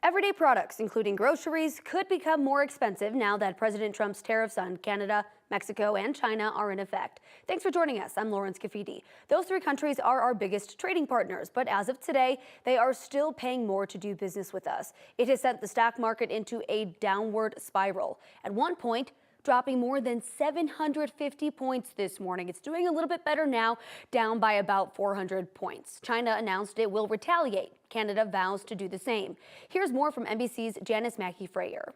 Everyday products, including groceries, could become more expensive now that President Trump's tariffs on Canada, Mexico, and China are in effect. Thanks for joining us. I'm Lauren Scafidi. Those three countries are our biggest trading partners, but as of today, they are still paying more to do business with us. It has sent the stock market into a downward spiral. At one point, dropping more than 750 points this morning. It's doing a little bit better now, down by about 400 points. China announced it will retaliate. Canada vows to do the same. Here's more from NBC's Janice Mackey-Frayer.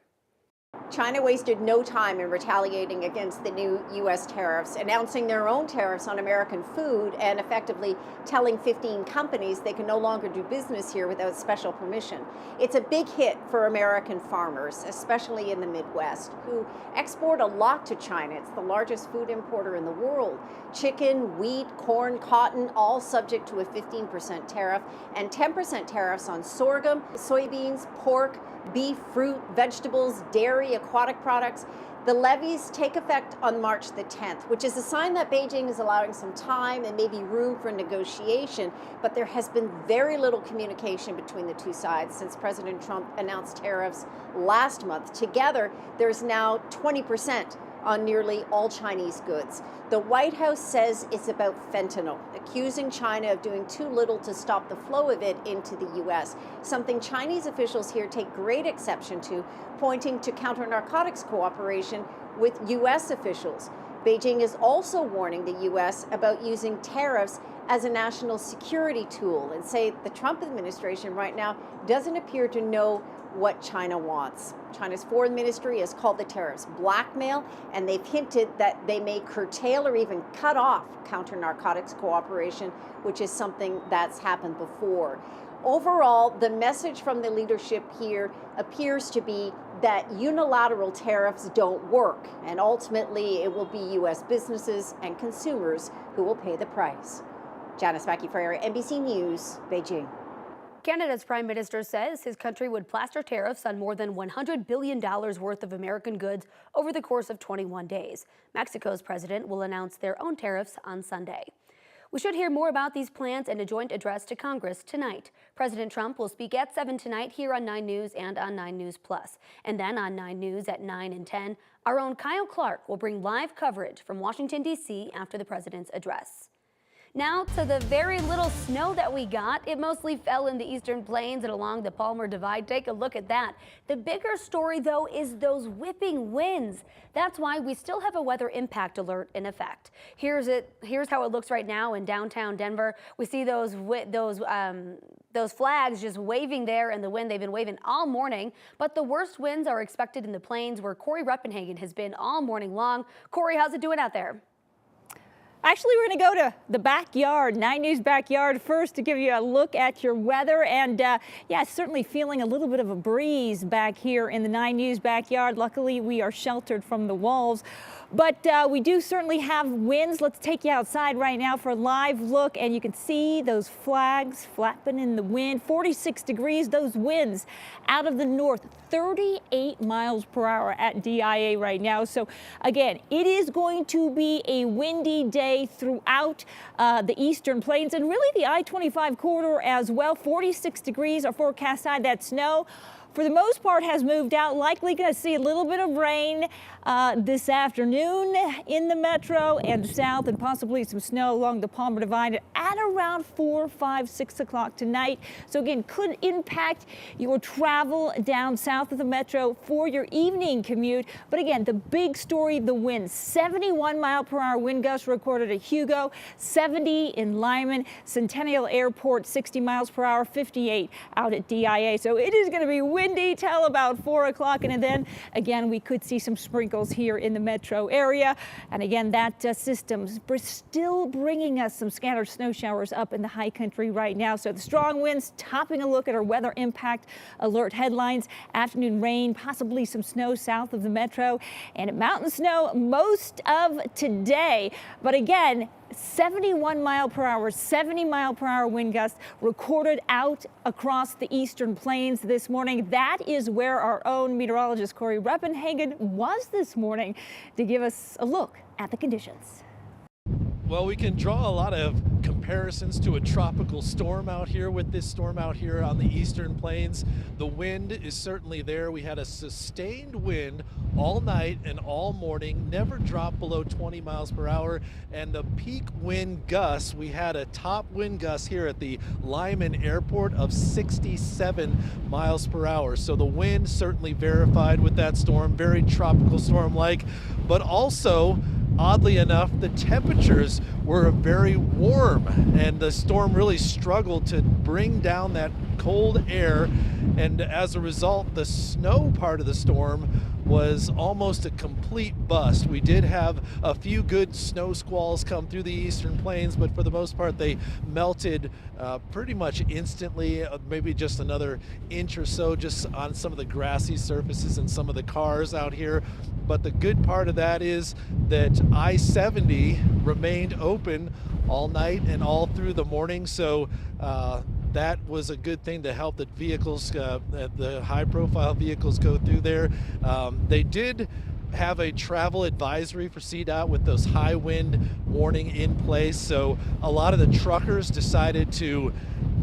China wasted no time in retaliating against the new U.S. tariffs, announcing their own tariffs on American food and effectively telling 15 companies they can no longer do business here without special permission. It's a big hit for American farmers, especially in the Midwest, who export a lot to China. It's the largest food importer in the world. Chicken, wheat, corn, cotton, all subject to a 15% tariff and 10% tariffs on sorghum, soybeans, pork, beef, fruit, vegetables, dairy, aquatic products. The levies take effect on March the 10th, which is a sign that Beijing is allowing some time and maybe room for negotiation, but there has been very little communication between the two sides since President Trump announced tariffs last month. Together, there's now 20% on nearly all Chinese goods. The White House says it's about fentanyl, accusing China of doing too little to stop the flow of it into the U.S., something Chinese officials here take great exception to, pointing to counter-narcotics cooperation with U.S. officials. Beijing is also warning the U.S. about using tariffs as a national security tool and say the Trump administration right now doesn't appear to know what China wants. China's foreign ministry has called the tariffs blackmail, and they've hinted that they may curtail or even cut off counter-narcotics cooperation, which is something that's happened before. Overall, the message from the leadership here appears to be that unilateral tariffs don't work, and ultimately it will be U.S. businesses and consumers who will pay the price. Janice Mackey-Frayer, NBC News, Beijing. Canada's Prime Minister says his country would plaster tariffs on more than $100 billion worth of American goods over the course of 21 days. Mexico's president will announce their own tariffs on Sunday. We should hear more about these plans in a joint address to Congress tonight. President Trump will speak at 7 tonight here on 9 News and on 9 News Plus. And then on 9 News at 9 and 10, our own Kyle Clark will bring live coverage from Washington, D.C. after the president's address. Now to the very little snow that we got. It mostly fell in the eastern plains and along the Palmer Divide. Take a look at that. The bigger story, though, is those whipping winds. That's why we still have a weather impact alert in effect. Here's how it looks right now in downtown Denver. We see those flags just waving there in the wind. They've been waving all morning, but the worst winds are expected in the plains where Corey Reppenhagen has been all morning long. Corey, how's it doing out there? Actually, we're going to go to the backyard, 9 News backyard first to give you a look at your weather. And yeah, certainly feeling a little bit of a breeze back here in the 9 News backyard. Luckily, we are sheltered from the walls. But we do certainly have winds. Let's take you outside right now for a live look, and you can see those flags flapping in the wind. 46 degrees, those winds out of the north, 38 miles per hour at DIA right now. So again, it is going to be a windy day throughout the eastern plains and really the I-25 corridor as well. 46 degrees, our forecast side, that snow for the most part has moved out. Likely going to see a little bit of rain this afternoon in the metro and south, and possibly some snow along the Palmer Divide at around 4, 5, 6 o'clock tonight. So again, could impact your travel down south of the metro for your evening commute. But again, the big story, the winds. 71 mile per hour wind gusts recorded at Hugo, 70 in Lyman, Centennial Airport, 60 miles per hour, 58 out at DIA. So it is going to be windy till about 4 o'clock, and then again we could see some sprinkles here in the metro area. And again, that system's still bringing us some scattered snow showers up in the high country right now. So the strong winds topping a look at our weather impact alert headlines. Afternoon rain, possibly some snow south of the metro, and mountain snow most of today. But again, 71 mile per hour, 70 mile per hour wind gusts recorded out across the eastern plains this morning. That is where our own meteorologist Corey Reppenhagen was this morning to give us a look at the conditions. Well, we can draw a lot of comparisons to a tropical storm out here with this storm out here on the eastern plains. The wind is certainly there. We had a sustained wind all night and all morning, never dropped below 20 miles per hour. And the peak wind gusts, we had a top wind gust here at the Lyman Airport of 67 miles per hour. So the wind certainly verified with that storm, very tropical storm-like, but also oddly enough, the temperatures were very warm, and the storm really struggled to bring down that cold air, and as a result, the snow part of the storm was almost a complete bust. We did have a few good snow squalls come through the eastern plains, but for the most part, they melted pretty much instantly, maybe just another inch or so just on some of the grassy surfaces and some of the cars out here. But the good part of that is that I-70 remained open all night and all through the morning, so that was a good thing to help the vehicles, the high-profile vehicles go through there. They did have a travel advisory for CDOT with those high wind warning in place, so a lot of the truckers decided to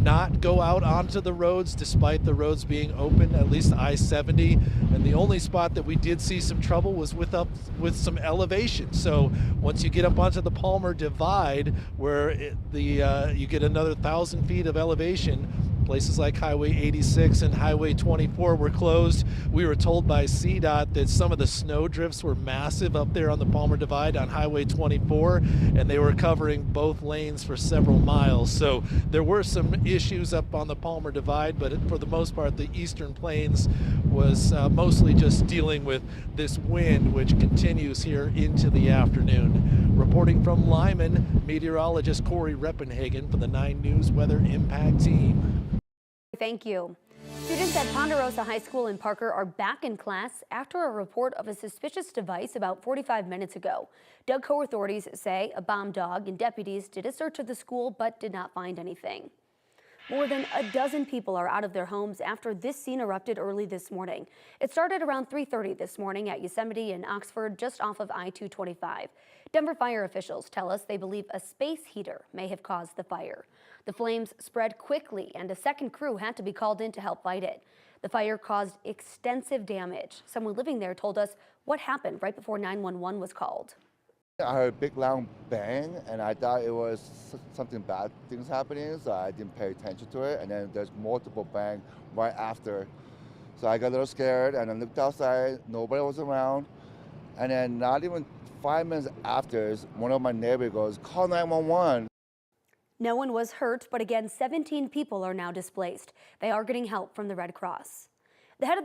not go out onto the roads despite the roads being open, at least I-70. And the only spot that we did see some trouble was with some elevation. So once you get up onto the Palmer Divide, where you get another 1,000 feet of elevation, places like Highway 86 and Highway 24 were closed. We were told by CDOT that some of the snow drifts were massive up there on the Palmer Divide on Highway 24, and they were covering both lanes for several miles. So there were some issues up on the Palmer Divide, but for the most part, the eastern plains was mostly just dealing with this wind, which continues here into the afternoon. Reporting from Lyman, meteorologist Corey Reppenhagen for the 9 News Weather Impact Team. Thank you. Students at Ponderosa High School in Parker are back in class after a report of a suspicious device about 45 minutes ago. DougCo authorities say a bomb dog and deputies did a search of the school but did not find anything. More than a dozen people are out of their homes after this scene erupted early this morning. It started around 3:30 this morning at Yosemite and Oxford, just off of I-225. Denver fire officials tell us they believe a space heater may have caused the fire. The flames spread quickly and a second crew had to be called in to help fight it. The fire caused extensive damage. Someone living there told us what happened right before 911 was called. I heard a big loud bang, and I thought it was something bad things happening, so I didn't pay attention to it. And then there's multiple bang right after. So I got a little scared, and I looked outside, nobody was around. And then not even 5 minutes after, one of my neighbors goes, "Call 911." No one was hurt, but again, 17 people are now displaced. They are getting help from the Red Cross. The head of